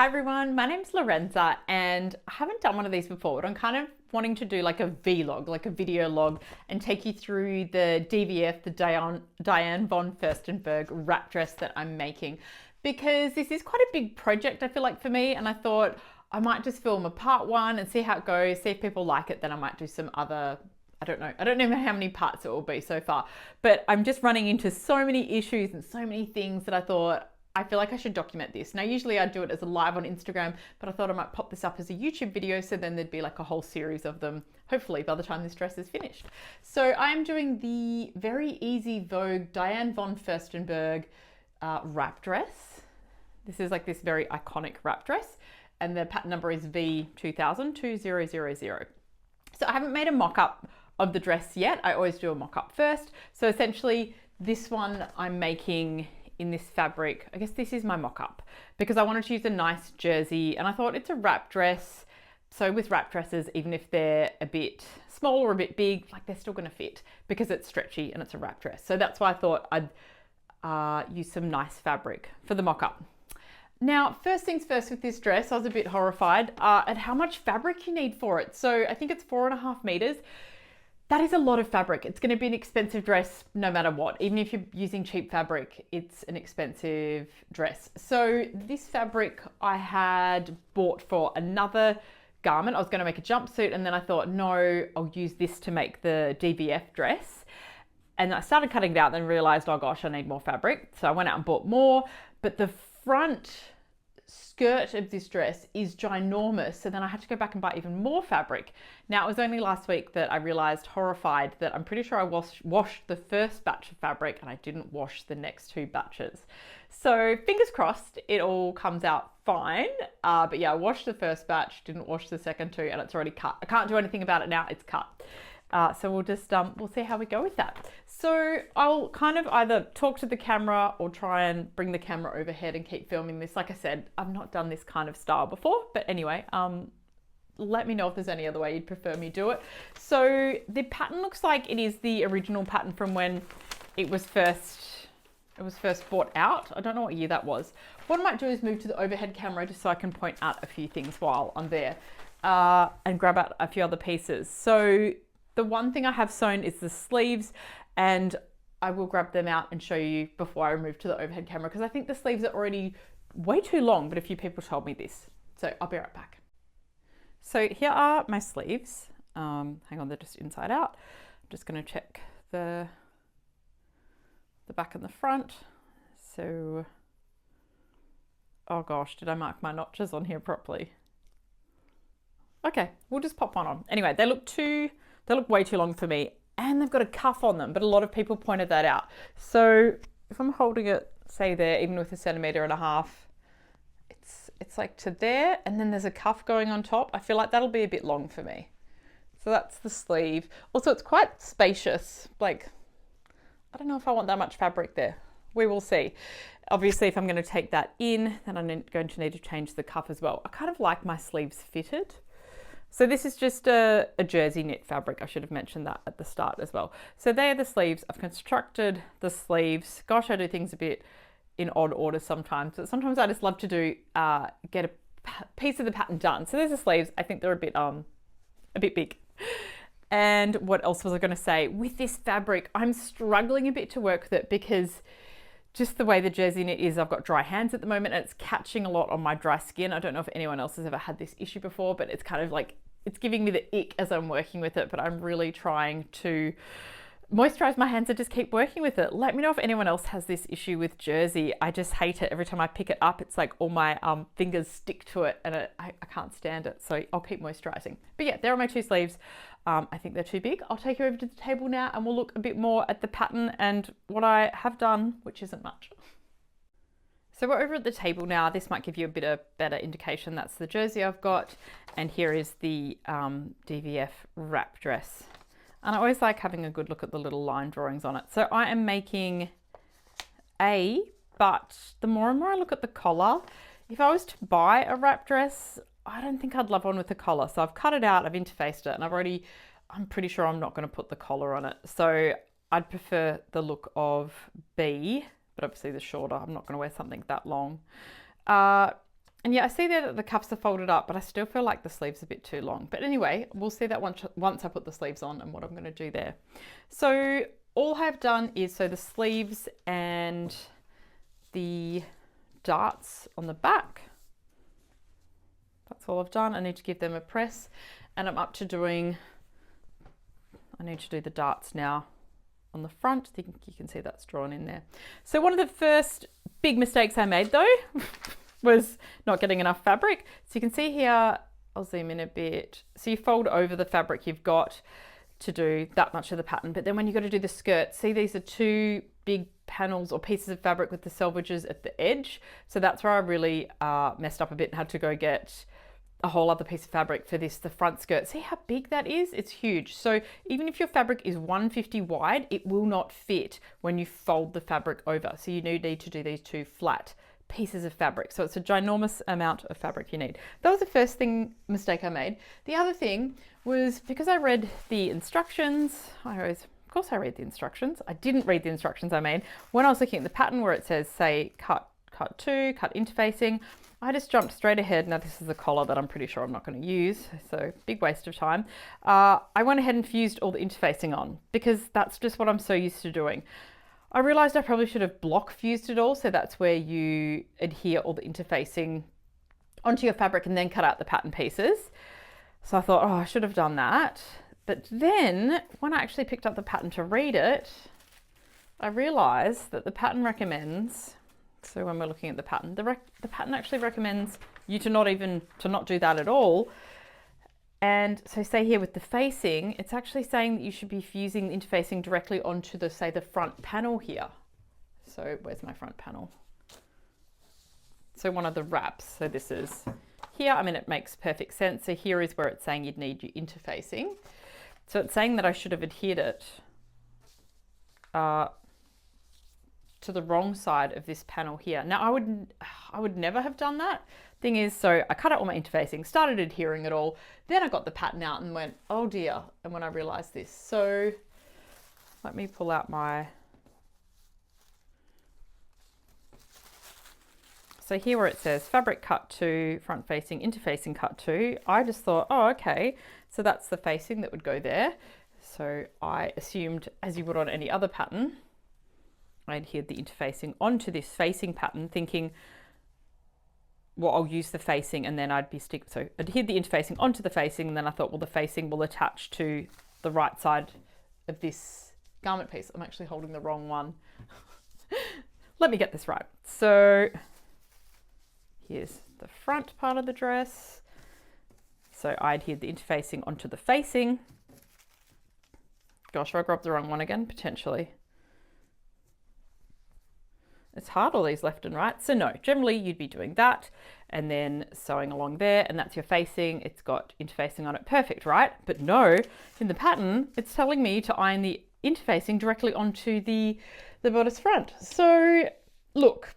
everyone, my name's Lorenza and I haven't done one of these before, but I'm kind of wanting to do like a vlog, like a video log, and take you through the DVF, the Diane Von Furstenberg wrap dress that I'm making, because this is quite a big project, I feel like, for me, and I thought I might just film a part one and see how it goes, see if people like it, then I might do some other, I don't know how many parts it will be so far, but I'm just running into so many issues and so many things that I thought, I feel like I should document this. Now, usually I do it as a live on Instagram, but I thought I might pop this up as a YouTube video, so then there'd be like a whole series of them, hopefully by the time this dress is finished. So I am doing the very easy Vogue Diane Von Furstenberg wrap dress. This is like this very iconic wrap dress, and the pattern number is V2000, 2000. So I haven't made a mock-up of the dress yet. I always do a mock-up first. So essentially this one I'm making in this fabric. I guess this is my mock-up because I wanted to use a nice jersey, and I thought it's a wrap dress. So with wrap dresses, even if they're a bit small or a bit big, like they're still gonna fit because it's stretchy and it's a wrap dress. So that's why I thought I'd use some nice fabric for the mock-up. Now, first things first with this dress, I was a bit horrified at how much fabric you need for it. So I think it's 4.5 meters. That is a lot of fabric. It's going to be an expensive dress no matter what. Even if you're using cheap fabric, it's an expensive dress. So this fabric I had bought for another garment. I was going to make a jumpsuit, and then I thought, no, I'll use this to make the DVF dress. And I started cutting it out, then realized, oh gosh, I need more fabric. So I went out and bought more, but the front skirt of this dress is ginormous, so then I had to go back and buy even more fabric. Now, it was only last week that I realized, horrified, that I'm pretty sure I washed the first batch of fabric and I didn't wash the next 2 batches. So fingers crossed it all comes out fine, but yeah, I washed the first batch, didn't wash the second 2, and it's already cut. I can't do anything about it now, it's cut. So we'll just, we'll see how we go with that. So I'll kind of either talk to the camera or try and bring the camera overhead and keep filming this. Like I said, I've not done this kind of style before, but anyway, let me know if there's any other way you'd prefer me do it. So the pattern looks like it is the original pattern from when it was first bought out. I don't know what year that was. What I might do is move to the overhead camera just so I can point out a few things while I'm there, and grab out a few other pieces. So the one thing I have sewn is the sleeves, and I will grab them out and show you before I move to the overhead camera, because I think the sleeves are already way too long, but a few people told me this. So I'll be right back. So here are my sleeves. Hang on, they're just inside out. I'm just gonna check the back and the front. So, oh gosh, did I mark my notches on here properly? Okay, we'll just pop one on. Anyway, they look way too long for me, and they've got a cuff on them, but a lot of people pointed that out. So if I'm holding it, say there, even with 1.5 centimeters, it's like to there, and then there's a cuff going on top. I feel like that'll be a bit long for me. So that's the sleeve. Also, it's quite spacious. Like, I don't know if I want that much fabric there. We will see. Obviously, if I'm going to take that in, then I'm going to need to change the cuff as well. I kind of like my sleeves fitted. So this is just a jersey knit fabric. I should have mentioned that at the start as well. So they are the sleeves. I've constructed the sleeves. Gosh, I do things a bit in odd order sometimes. But sometimes I just love to do get a piece of the pattern done. So there's the sleeves. I think they're a bit big. And what else was I going to say? With this fabric, I'm struggling a bit to work with it because just the way the jersey knit is, I've got dry hands at the moment and it's catching a lot on my dry skin. I don't know if anyone else has ever had this issue before, but it's kind of like, it's giving me the ick as I'm working with it, but I'm really trying to moisturize my hands and just keep working with it. Let me know if anyone else has this issue with jersey. I just hate it. Every time I pick it up, it's like all my fingers stick to it, and I can't stand it. So I'll keep moisturizing. But yeah, there are my 2 sleeves. I think they're too big. I'll take you over to the table now and we'll look a bit more at the pattern and what I have done, which isn't much. So we're over at the table now. This might give you a bit of better indication. That's the jersey I've got, and here is the DVF wrap dress. And I always like having a good look at the little line drawings on it. So I am making but the more and more I look at the collar, if I was to buy a wrap dress, I don't think I'd love one with the collar. So I've cut it out, I've interfaced it, and I'm pretty sure I'm not going to put the collar on it. So I'd prefer the look of B, but obviously the shorter. I'm not going to wear something that long. And yeah, I see there that the cuffs are folded up, but I still feel like the sleeve's a bit too long. But anyway, we'll see that once I put the sleeves on and what I'm going to do there. So all I've done is sew the sleeves and the darts on the back. That's all I've done. I need to give them a press, and I'm up to doing, I need to do the darts now on the front. I think you can see that's drawn in there. So one of the first big mistakes I made though was not getting enough fabric. So you can see here, I'll zoom in a bit. So you fold over the fabric you've got to do that much of the pattern, but then when you got to do the skirt, see these are two big panels or pieces of fabric with the selvages at the edge. So that's where I really messed up a bit and had to go get a whole other piece of fabric for this, the front skirt. See how big that is? It's huge. So even if your fabric is 150 wide, it will not fit when you fold the fabric over. So you do need to do these two flat pieces of fabric. So it's a ginormous amount of fabric you need. That was the first mistake I made. The other thing was, because I read the instructions, of course I read the instructions. I didn't read the instructions I made. When I was looking at the pattern where it says, say, cut 2, cut interfacing, I just jumped straight ahead. Now this is a collar that I'm pretty sure I'm not going to use, so big waste of time. I went ahead and fused all the interfacing on because that's just what I'm so used to doing. I realized I probably should have block fused it all, so that's where you adhere all the interfacing onto your fabric and then cut out the pattern pieces. So I thought, oh, I should have done that. But then when I actually picked up the pattern to read it, I realized that the pattern recommends, so when we're looking at the pattern, the pattern actually recommends you to not do that at all. And so say here with the facing, it's actually saying that you should be fusing the interfacing directly onto the, say, the front panel here. So where's my front panel? So one of the wraps. So this is here. I mean, it makes perfect sense. So here is where it's saying you'd need your interfacing. So it's saying that I should have adhered it to the wrong side of this panel here. Now I would never have done that. Thing is, so I cut out all my interfacing, started adhering it all, then I got the pattern out and went, oh dear, and when I realized this. So let me pull out my, so here where it says fabric cut 2, front facing, interfacing cut 2, I just thought, oh okay, so that's the facing that would go there. So I assumed, as you would on any other pattern, I adhered the interfacing onto this facing pattern, thinking, well, I'll use the facing and then I'd be so adhered the interfacing onto the facing, and then I thought, well, the facing will attach to the right side of this garment piece. I'm actually holding the wrong one. Let me get this right. So here's the front part of the dress. So I adhered the interfacing onto the facing. Gosh, have I grabbed the wrong one again? Potentially. It's hard, all these left and right. So no, generally you'd be doing that and then sewing along there, and that's your facing. It's got interfacing on it. Perfect, right? But no, in the pattern, it's telling me to iron the interfacing directly onto the bodice front. So look,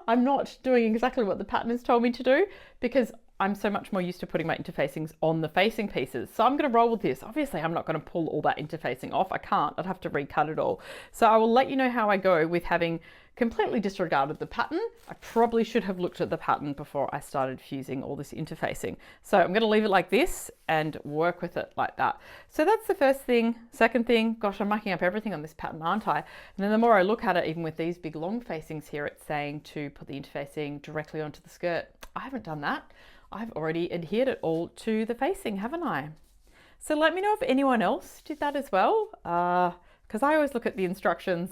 I'm not doing exactly what the pattern has told me to do because I'm so much more used to putting my interfacings on the facing pieces. So I'm going to roll with this. Obviously, I'm not going to pull all that interfacing off. I can't. I'd have to recut it all. So I will let you know how I go with having completely disregarded the pattern. I probably should have looked at the pattern before I started fusing all this interfacing. So I'm going to leave it like this and work with it like that. So that's the first thing. Second thing, gosh, I'm mucking up everything on this pattern, aren't I? And then the more I look at it, even with these big long facings here, it's saying to put the interfacing directly onto the skirt. I haven't done that. I've already adhered it all to the facing, haven't I? So let me know if anyone else did that as well, because I always look at the instructions,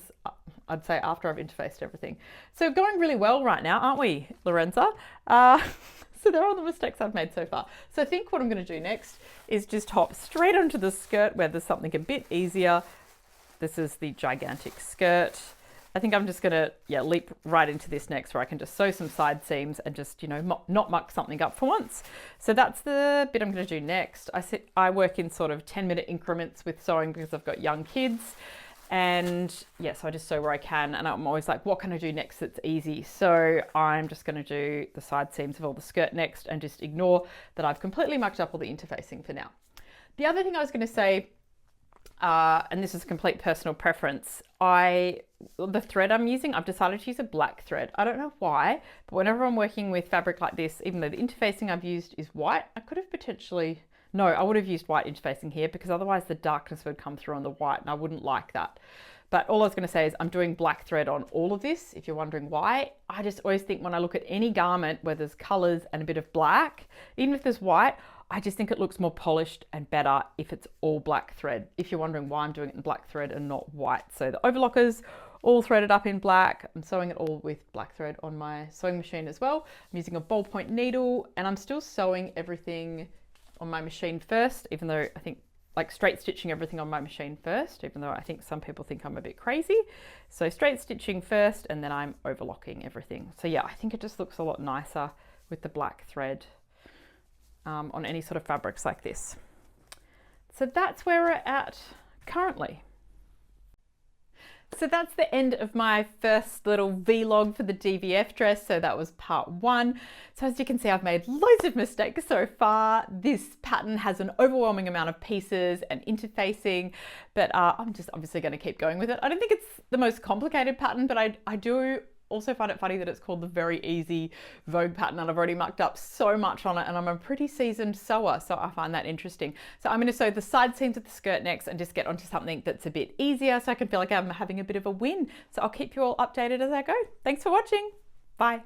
I'd say after I've interfaced everything. So going really well right now, aren't we, Lorenza? So they're all the mistakes I've made so far. So I think what I'm going to do next is just hop straight onto the skirt where there's something a bit easier. This is the gigantic skirt. I think I'm just gonna, leap right into this next where I can just sew some side seams and just, not muck something up for once. So that's the bit I'm gonna do next. I work in sort of 10-minute increments with sewing because I've got young kids. And yeah, so I just sew where I can, and I'm always like, what can I do next that's easy? So I'm just gonna do the side seams of all the skirt next and just ignore that I've completely mucked up all the interfacing for now. The other thing I was gonna say, and this is a complete personal preference, the thread I'm using, I've decided to use a black thread. I don't know why, but whenever I'm working with fabric like this, even though the interfacing I've used is white, I could have potentially, no, I would have used white interfacing here because otherwise the darkness would come through on the white and I wouldn't like that. But all I was going to say is I'm doing black thread on all of this, if you're wondering why. I just always think when I look at any garment where there's colors and a bit of black, even if there's white, I just think it looks more polished and better if it's all black thread, if you're wondering why I'm doing it in black thread and not white. So the overlockers all threaded up in black. I'm sewing it all with black thread on my sewing machine as well. I'm using a ballpoint needle and I'm still sewing everything on my machine first, even though I think like straight stitching everything on my machine first, even though I think some people think I'm a bit crazy. So straight stitching first and then I'm overlocking everything. So yeah, I think it just looks a lot nicer with the black thread on any sort of fabrics like this. So that's where we're at currently. So that's the end of my first little vlog for the DVF dress. So that was part 1. So as you can see, I've made loads of mistakes so far. This pattern has an overwhelming amount of pieces and interfacing, but I'm just obviously going to keep going with it. I don't think it's the most complicated pattern, but I do also find it funny that it's called the very easy Vogue pattern, and I've already mucked up so much on it, and I'm a pretty seasoned sewer, so I find that interesting. So I'm going to sew the side seams of the skirt next and just get onto something that's a bit easier so I can feel like I'm having a bit of a win. So I'll keep you all updated as I go. Thanks for watching. Bye.